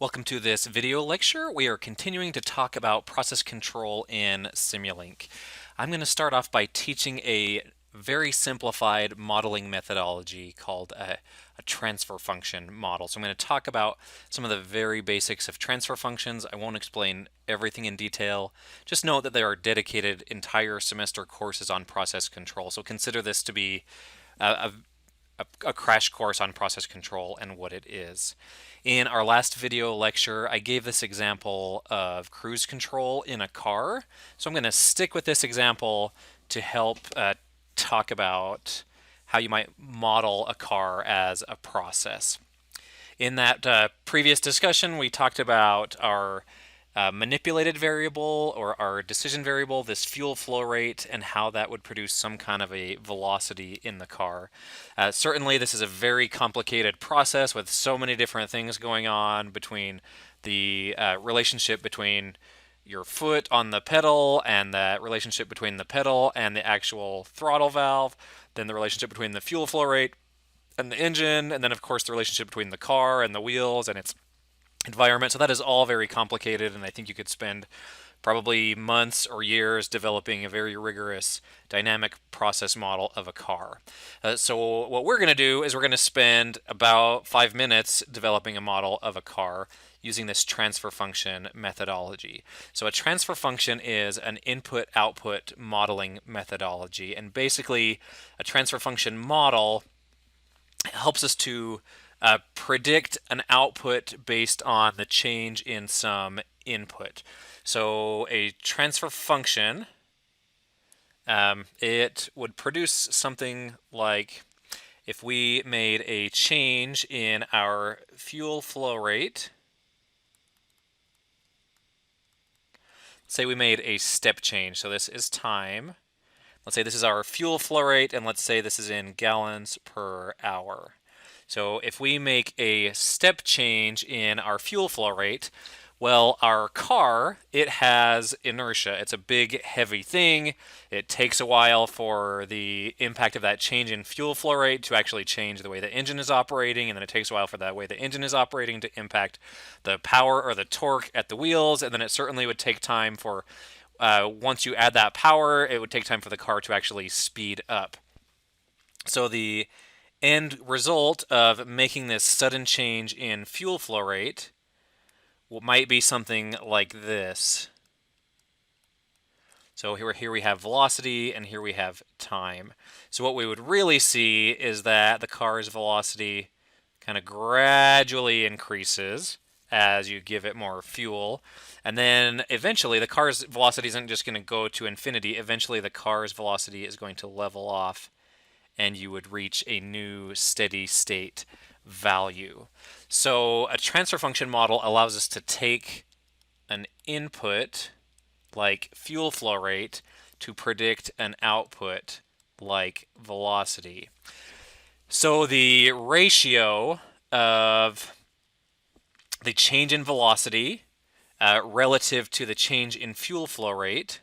Welcome to this video lecture. We are continuing to talk about process control in Simulink. I'm going to start off by teaching a very simplified modeling methodology called a transfer function model. So I'm going to talk about some of the very basics of transfer functions. I won't explain everything in detail. Just note that there are dedicated entire semester courses on process control. So consider this to be a, a crash course on process control and what it is. In our last video lecture, I gave this example of cruise control in a car. So I'm going to stick with this example to help talk about how you might model a car as a process. In that previous discussion, we talked about our manipulated variable or our decision variable, this fuel flow rate, and how that would produce some kind of a velocity in the car. Certainly, this is a very complicated process with so many different things going on between the relationship between your foot on the pedal and the relationship between the pedal and the actual throttle valve, then the relationship between the fuel flow rate and the engine, and then of course the relationship between the car and the wheels and its environment. So that is all very complicated, and I think you could spend probably months or years developing a very rigorous dynamic process model of a car. So what we're going to do is we're going to spend about 5 minutes developing a model of a car using this transfer function methodology. So a transfer function is an input-output modeling methodology, and basically a transfer function model helps us to predict an output based on the change in some input. So a transfer function, it would produce something like if we made a change in our fuel flow rate. Say we made a step change. So this is time. Let's say this is our fuel flow rate, and let's say this is in gallons per hour. So if we make a step change in our fuel flow rate, well, our car, it has inertia. It's a big, heavy thing. It takes a while for the impact of that change in fuel flow rate to actually change the way the engine is operating, and then it takes a while for that way the engine is operating to impact the power or the torque at the wheels, and then it certainly would take time for once you add that power, it would take time for the car to actually speed up. So the end result of making this sudden change in fuel flow rate might be something like this. So here we have velocity, and here we have time. So what we would really see is that the car's velocity kind of gradually increases as you give it more fuel. And then eventually the car's velocity isn't just going to go to infinity. Eventually the car's velocity is going to level off, and you would reach a new steady state value. So a transfer function model allows us to take an input like fuel flow rate to predict an output like velocity. So the ratio of the change in velocity relative to the change in fuel flow rate,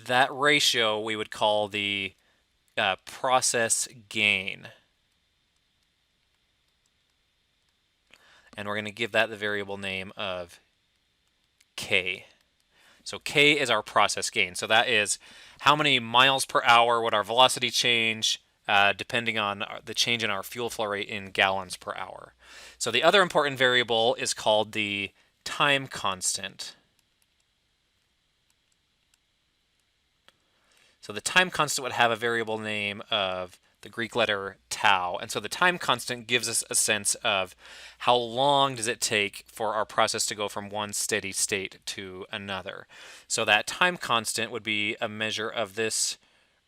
that ratio we would call the process gain. And we're going to give that the variable name of K. So K is our process gain. So that is how many miles per hour would our velocity change depending on the change in our fuel flow rate in gallons per hour. So the other important variable is called the time constant. So the time constant would have a variable name of the Greek letter tau. And so the time constant gives us a sense of how long does it take for our process to go from one steady state to another. So that time constant would be a measure of this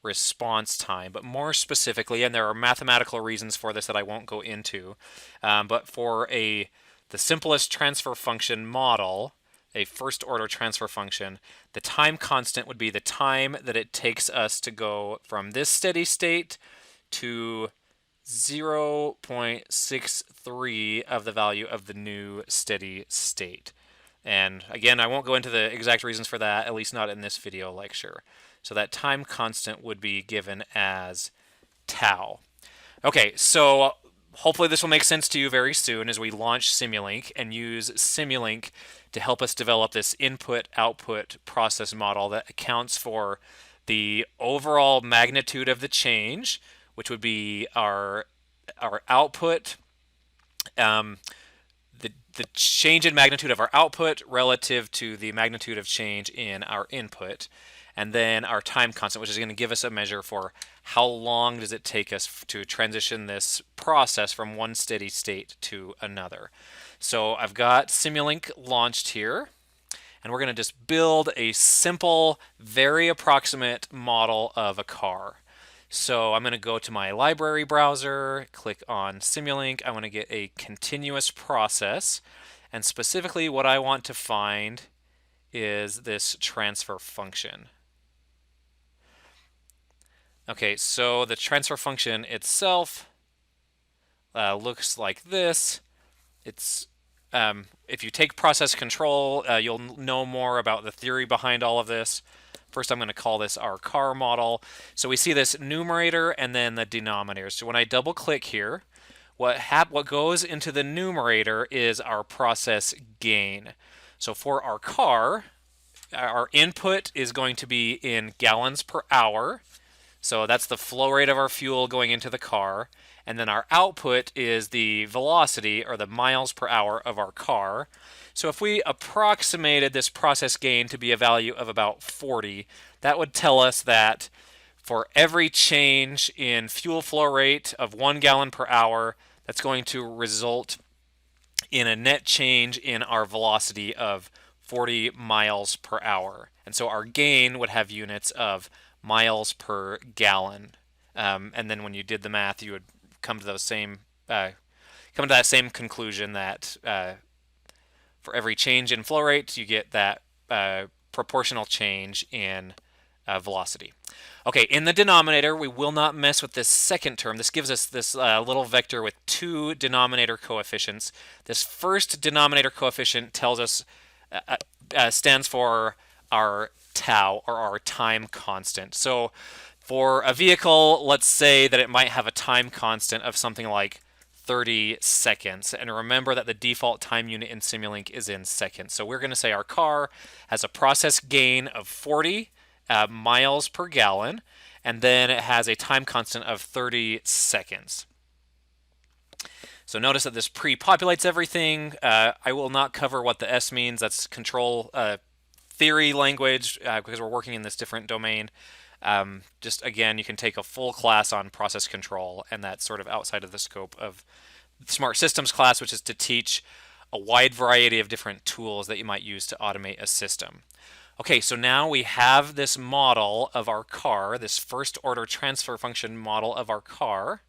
response time, but more specifically, and there are mathematical reasons for this that I won't go into, but for the simplest transfer function model, a first order transfer function, the time constant would be the time that it takes us to go from this steady state to 0.63 of the value of the new steady state. And again, I won't go into the exact reasons for that, at least not in this video lecture. So that time constant would be given as tau. Okay, so hopefully this will make sense to you very soon as we launch Simulink and use Simulink to help us develop this input-output process model that accounts for the overall magnitude of the change, which would be our output, um, the change in magnitude of our output relative to the magnitude of change in our input, and then our time constant, which is going to give us a measure for how long does it take us to transition this process from one steady state to another. So I've got Simulink launched here, and we're going to just build a simple, very approximate model of a car. So I'm going to go to my library browser, click on Simulink. I want to get a continuous process. And specifically what I want to find is this transfer function. Okay, so the transfer function itself looks like this. It's if you take process control, you'll know more about the theory behind all of this. First, I'm going to call this our car model. So we see this numerator and then the denominator. So when I double click here, what goes into the numerator is our process gain. So for our car, our input is going to be in gallons per hour. So that's the flow rate of our fuel going into the car. And then our output is the velocity or the miles per hour of our car. So if we approximated this process gain to be a value of about 40, that would tell us that for every change in fuel flow rate of 1 gallon per hour, that's going to result in a net change in our velocity of 40 miles per hour. And so our gain would have units of miles per gallon. And then when you did the math, you would come to that same conclusion that for every change in flow rate, you get that proportional change in velocity. Okay, in the denominator, we will not mess with this second term. This gives us this little vector with two denominator coefficients. This first denominator coefficient tells us stands for our tau, or our time constant. So for a vehicle, let's say that it might have a time constant of something like 30 seconds. And remember that the default time unit in Simulink is in seconds. So we're going to say our car has a process gain of 40 miles per gallon, and then it has a time constant of 30 seconds. So notice that this pre-populates everything. I will not cover what the S means. That's control theory language because we're working in this different domain. Just again, you can take a full class on process control, and that's sort of outside of the scope of the Smart Systems class, which is to teach a wide variety of different tools that you might use to automate a system. Okay, so now we have this model of our car, this first order transfer function model of our car.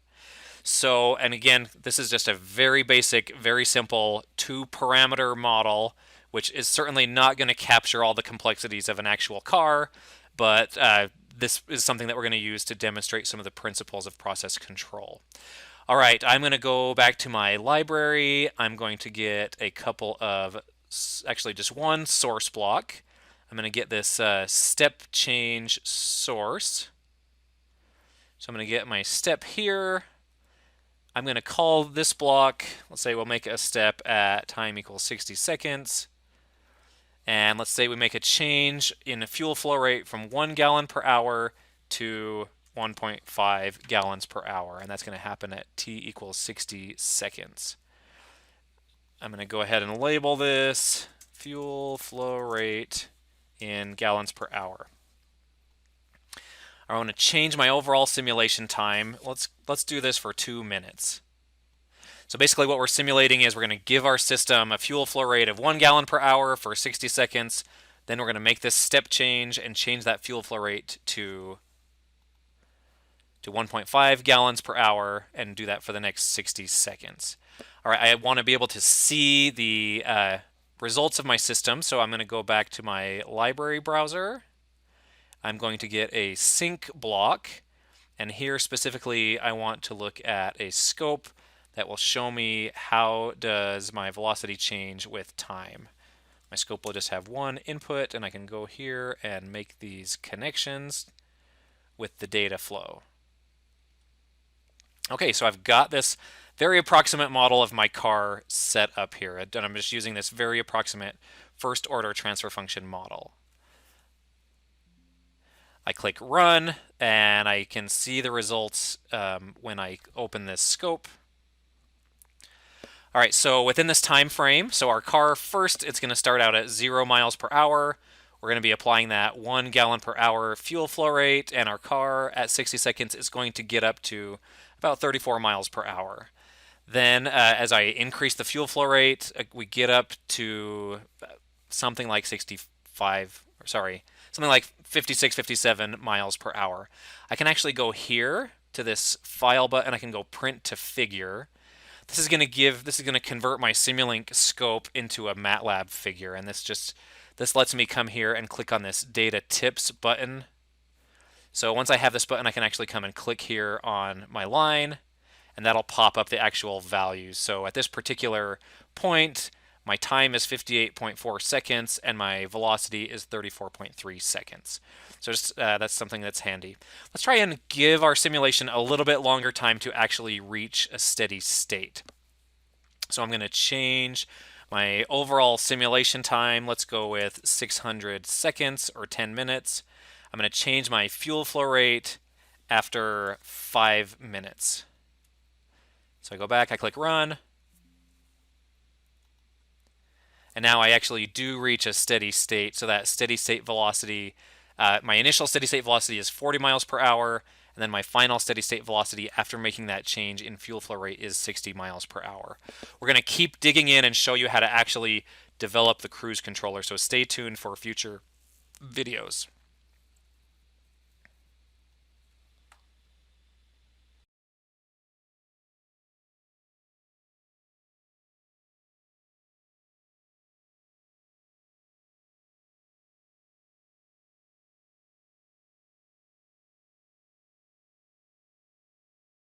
So, and again, this is just a very basic, very simple two-parameter model, which is certainly not going to capture all the complexities of an actual car, but this is something that we're going to use to demonstrate some of the principles of process control. All right, I'm going to go back to my library. I'm going to get a couple of, actually just one source block. I'm going to get this step change source. So I'm going to get my step here. I'm going to call this block, let's say we'll make a step at time equals 60 seconds. And let's say we make a change in the fuel flow rate from 1 gallon per hour to 1.5 gallons per hour. And that's going to happen at t equals 60 seconds. I'm going to go ahead and label this fuel flow rate in gallons per hour. I want to change my overall simulation time. Let's do this for 2 minutes. So basically what we're simulating is we're going to give our system a fuel flow rate of 1 gallon per hour for 60 seconds. Then we're going to make this step change and change that fuel flow rate to 1.5 gallons per hour and do that for the next 60 seconds. All right, I want to be able to see the results of my system, so I'm going to go back to my library browser. I'm going to get a sync block, and here specifically I want to look at a scope that will show me how does my velocity change with time. My scope will just have one input, and I can go here and make these connections with the data flow. Okay, so I've got this very approximate model of my car set up here, and I'm just using this very approximate first order transfer function model. I click run, and I can see the results when I open this scope. All right, so within this time frame, so our car first, it's going to start out at 0 miles per hour. We're going to be applying that 1 gallon per hour fuel flow rate, and our car at 60 seconds is going to get up to about 34 miles per hour. Then, as I increase the fuel flow rate, we get up to something like 65, sorry, something like 56, 57 miles per hour. I can actually go here to this file button. I can go print to figure. This is going to convert my Simulink scope into a MATLAB figure, and this lets me come here and click on this data tips button. So once I have this button, I can actually come and click here on my line, and that'll pop up the actual values. So at this particular point, my time is 58.4 seconds and my velocity is 34.3 seconds. So that's something that's handy. Let's try and give our simulation a little bit longer time to actually reach a steady state. So I'm going to change my overall simulation time. Let's go with 600 seconds or 10 minutes. I'm going to change my fuel flow rate after 5 minutes. So I go back, I click run, and now I actually do reach a steady state. So that steady state velocity, my initial steady state velocity is 40 miles per hour, and then my final steady state velocity after making that change in fuel flow rate is 60 miles per hour. We're going to keep digging in and show you how to actually develop the cruise controller, so stay tuned for future videos.